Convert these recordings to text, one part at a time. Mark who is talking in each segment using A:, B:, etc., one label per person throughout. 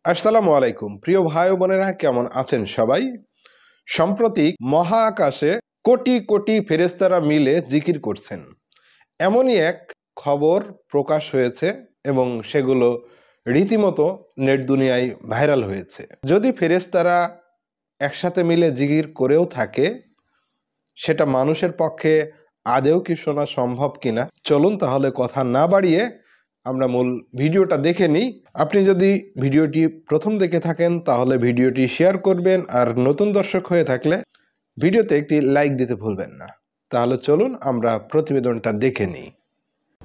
A: আসসালামু আলাইকুম প্রিয় ভাই ও বোনেরা, কেমন আছেন সবাই? সম্প্রতি মহাকাশে কোটি কোটি ফেরেশতারা মিলে জিকির করছেন, এমনই এক খবর প্রকাশ হয়েছে এবং সেগুলো রীতিমতো নেট দুনিয়ায় ভাইরাল হয়েছে। যদি ফেরেশতারা একসাথে মিলে জিকির করেও থাকে, সেটা মানুষের পক্ষে আদেও কি শোনা সম্ভব কিনা? চলুন তাহলে কথা না বাড়িয়ে আমরা মূল ভিডিওটা দেখে নিই। আপনি যদি ভিডিওটি প্রথম দেখে থাকেন তাহলে ভিডিওটি শেয়ার করবেন, আর নতুন দর্শক হয়ে থাকলে ভিডিওতে একটি লাইক দিতে ভুলবেন না। তাহলে চলুন আমরা প্রতিবেদনটা দেখে নিই।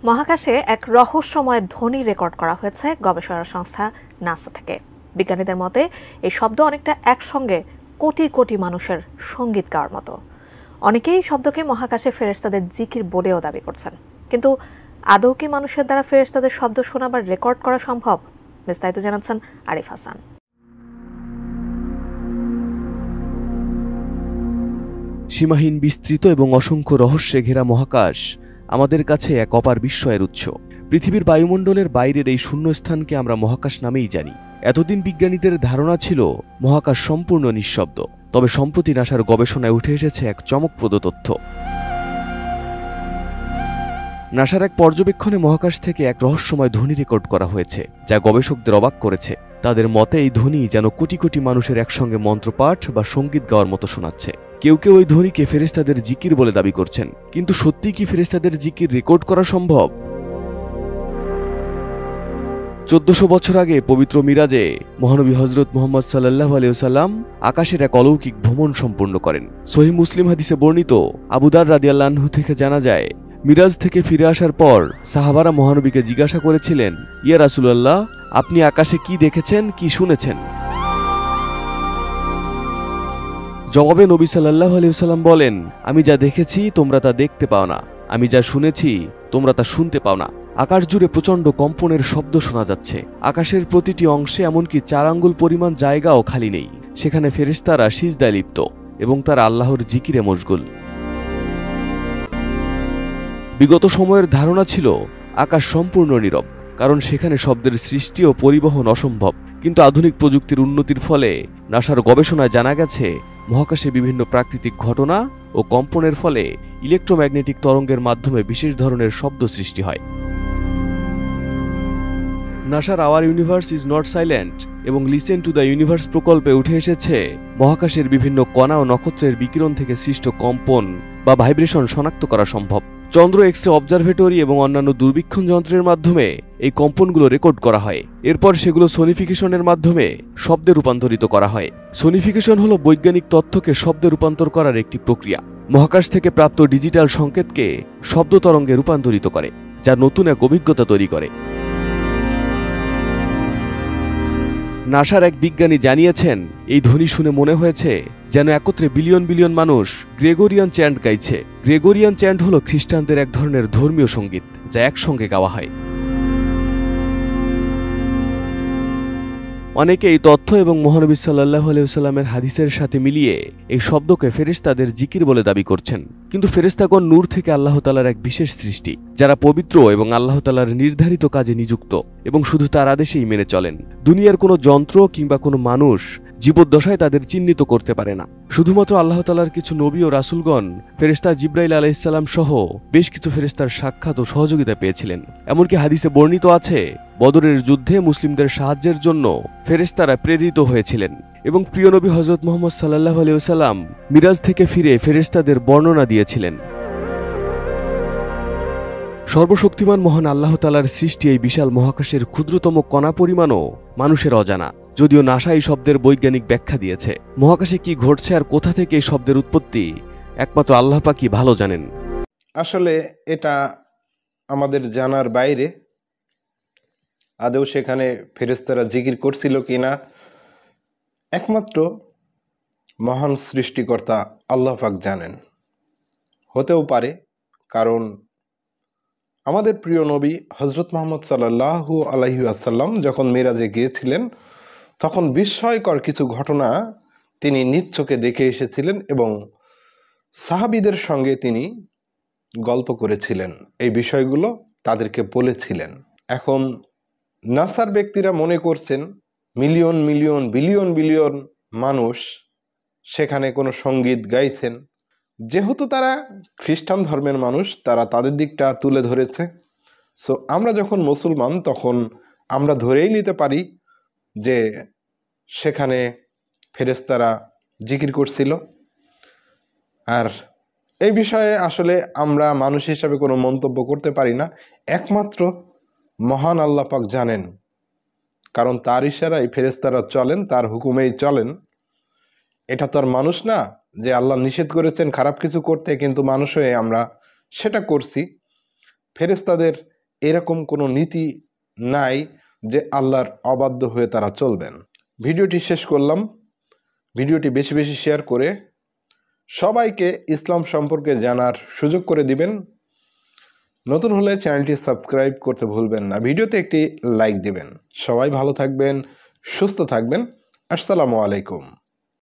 B: মহাকাশে এক রহস্যময় ধ্বনি রেকর্ড করা হয়েছে গবেষণা সংস্থা নাসা থেকে। বিজ্ঞানীদের মতে এই শব্দ অনেকটা একসঙ্গে কোটি কোটি মানুষের সঙ্গীত গাওয়ার মতো। অনেকেই শব্দকে মহাকাশে ফেরেশতাদের জিকির বলেও দাবি করছেন, কিন্তু আদৌ কি মানুষের দ্বারা ফেরেশতাদের শব্দ শোনা বা রেকর্ড করা সম্ভব? বিস্তারিত জানাচ্ছেন আরিফ হাসান।
C: সীমাহীন বিস্তৃত এবং অসংখ্য রহস্যে ঘেরা মহাকাশ আমাদের কাছে এক অপার বিস্ময়ের উৎস। পৃথিবীর বায়ুমণ্ডলের বাইরের এই শূন্যস্থানকে আমরা মহাকাশ নামেই জানি। এতদিন বিজ্ঞানীদের ধারণা ছিল মহাকাশ সম্পূর্ণ নিঃশব্দ, তবে সম্প্রতি নাসার গবেষণায় উঠে এসেছে এক চমকপ্রদ তথ্য। নাসার এক পর্যবেক্ষণে মহাকাশ থেকে এক রহস্যময় ধ্বনি রেকর্ড করা হয়েছে, যা গবেষকদের অবাক করেছে। তাদের মতে এই ধ্বনি যেন কোটি কোটি মানুষের একসঙ্গে মন্ত্রপাঠ বা সঙ্গীত গাওয়ার মতো শোনাচ্ছে। কেউ কেউ ওই ধ্বনিকে ফেরেশতাদের জিকির বলে দাবি করছেন, কিন্তু সত্যি কি ফেরেশতাদের জিকির রেকর্ড করা সম্ভব? 1400 বছর আগে পবিত্র মিরাজে মহানবী হযরত মুহাম্মদ সাল্লাল্লাহু আলাইহি ওয়াসাল্লাম আকাশের এক অলৌকিক ভ্রমণ সম্পূর্ণ করেন। সহিহ মুসলিম হাদিসে বর্ণিত আবু দার রাদিয়াল্লাহু আনহু থেকে জানা যায়, মিরাজ থেকে ফিরে আসার পর সাহাবারা মহানবীকে জিজ্ঞাসা করেছিলেন, ইয়া রাসূলুল্লাহ, আপনি আকাশে কি দেখেছেন, কি শুনেছেন? জবাবে নবী সাল্লাল্লাহু আলাইহি ওয়াসাল্লাম বলেন, আমি যা দেখেছি তোমরা তা দেখতে পাও না, আমি যা শুনেছি তোমরা তা শুনতে পাও না। আকাশ জুড়ে প্রচণ্ড কম্পনের শব্দ শোনা যাচ্ছে। আকাশের প্রতিটি অংশে এমনকি 4 আঙ্গুল পরিমাণ জায়গাও খালি নেই। সেখানে ফেরেশতারা সিজদায় লিপ্ত এবং তারা আল্লাহর জিকিরে মশগুল। বিগত সময়ের ধারণা ছিল আকাশ সম্পূর্ণ নীরব, কারণ সেখানে শব্দের সৃষ্টি ও পরিবহন অসম্ভব। কিন্তু আধুনিক প্রযুক্তির উন্নতির ফলে নাসার গবেষণায় জানা গেছে, মহাকাশে বিভিন্ন প্রাকৃতিক ঘটনা ও কম্পনের ফলে ইলেকট্রোম্যাগনেটিক তরঙ্গের মাধ্যমে বিশেষ ধরনের শব্দ সৃষ্টি হয়। নাসার hour universe is not silent এবং লিসেন টু দ্য ইউনিভার্স প্রকল্পে উঠে এসেছে মহাকাশের বিভিন্ন কণা ও নক্ষত্রের বিকিরণ থেকে সৃষ্ট কম্পন বা ভাইব্রেশন শনাক্ত করা সম্ভব। চন্দ্র এক্স-রে অবজারভেটরি এবং অন্যান্য দূরবীক্ষণ যন্ত্রের মাধ্যমে এই কম্পনগুলো রেকর্ড করা হয়। এরপর সেগুলো সোনিফিকেশনের মাধ্যমে শব্দে রূপান্তরিত করা হয়। সোনিফিকেশন হলো বৈজ্ঞানিক তথ্যকে শব্দে রূপান্তর করার একটি প্রক্রিয়া। মহাকাশ থেকে প্রাপ্ত ডিজিটাল সংকেতকে শব্দ তরঙ্গে রূপান্তরিত করে, যা নতুন এক অভিজ্ঞতা তৈরি করে। নাসার এক বিজ্ঞানী জানিয়েছেন, এই ধ্বনি শুনে মনে হয়েছে যেন একত্রে বিলিয়ন বিলিয়ন মানুষ গ্রেগরিয়ান চ্যান্ট গাইছে। গ্রেগরিয়ান চ্যান্ট হলো খ্রিস্টানদের এক ধরনের ধর্মীয় সঙ্গীত, যা একসঙ্গে গাওয়া হয়। অনেকে এই তথ্য এবং মহানবী সাল্লাল্লাহু আলাইহি ওয়াসাল্লামের হাদিসের সাথে মিলিয়ে এই শব্দকে ফেরেশতাদের জিকির বলে দাবি করছেন। কিন্তু ফেরেশতাগণ নূর থেকে আল্লাহ তাআলার এক বিশেষ সৃষ্টি, যারা পবিত্র এবং আল্লাহ তাআলার নির্ধারিত কাজে নিযুক্ত এবং শুধু তার আদেশেই মেনে চলেন। দুনিয়ার কোনো যন্ত্র কিংবা কোনো মানুষ জীবদ্দশায় তাদের চিহ্নিত করতে পারে না। শুধুমাত্র আল্লাহ তাআলার কিছু নবী ও রাসূলগণ ফেরেশতা জিবরাইল আলাইহিস সালাম সহ বেশ কিছু ফেরেশতার সাক্ষাৎ ও সহযোগিতা পেয়েছিলেন। এমনকি হাদিসে বর্ণিত আছে, বদরের যুদ্ধে মুসলিমদের সাহায্যের জন্য ফেরেশতারা প্রেরিত হয়েছিলেন এবং প্রিয় নবী হযরত মুহাম্মদ সাল্লাল্লাহু আলাইহি ওয়াসাল্লাম মিরাজ থেকে ফিরে ফেরেশতাদের বর্ণনা দিয়েছিলেন। সর্বশক্তিমান মহান আল্লাহ তাআলার সৃষ্টি এই বিশাল মহাকাশের ক্ষুদ্রতম কণা পরিমাণও মানুষের অজানা, যদিও নাসা এই শব্দের বৈজ্ঞানিক ব্যাখ্যা দিয়েছে। মহাকাশে কি ঘটছে আর কোথা থেকে এই শব্দের উৎপত্তি, একমাত্র আল্লাহ পাকই ভালো জানেন।
A: আসলে এটা আমাদের জানার বাইরে। আদৌ সেখানে ফেরেশতারা জিকির করছিল কিনা, একমাত্র মহান সৃষ্টিকর্তা আল্লাহ পাক জানেন। হতেও পারে, কারণ আমাদের প্রিয় নবী হযরত মুহাম্মদ সাল্লাল্লাহু আলাইহি ওয়াসাল্লাম যখন মিরাজে গিয়েছিলেন, তখন বিস্ময়কর কিছু ঘটনা তিনি নিজ চোখে দেখে এসেছিলেন এবং সাহাবীদের সঙ্গে তিনি গল্প করেছিলেন। এই বিষয়গুলো তাদেরকে বলেছিলেন। এখন নাসার ব্যক্তিরা মনে করছেন মিলিয়ন মিলিয়ন বিলিয়ন বিলিয়ন মানুষ সেখানে কোনো সঙ্গীত গাইছেন। যেহেতু তারা খ্রিস্টান ধর্মের মানুষ, তারা তাদের দিকটা তুলে ধরেছে। সো আমরা যখন মুসলমান, তখন আমরা ধরেই নিতে পারি যে সেখানে ফেরেশতারা জিকির করছিল। আর এই বিষয়ে আসলে আমরা মানুষ হিসাবে কোনো মন্তব্য করতে পারি না, একমাত্র মহান আল্লাহ পাক জানেন। কারণ তার ইশারায় ফেরেশতারা চলেন, তার হুকুমেই চলেন। এটা তো আর মানুষ না যে আল্লাহ নিষেধ করেছেন খারাপ কিছু করতে, কিন্তু মানুষ হয়ে আমরা সেটা করছি। ফেরেশতাদের এরকম কোনো নীতি নাই যে আল্লাহর অবাধ্য হয়ে তারা চলবেন। ভিডিওটি শেষ করলাম। ভিডিওটি বেশি বেশি শেয়ার করে সবাইকে ইসলাম সম্পর্কে জানার সুযোগ করে দিবেন। নতুন হলে চ্যানেলটি সাবস্ক্রাইব করতে ভুলবেন না। ভিডিওতে একটি লাইক দিবেন। সবাই ভালো থাকবেন, সুস্থ থাকবেন। আসসালামু আলাইকুম।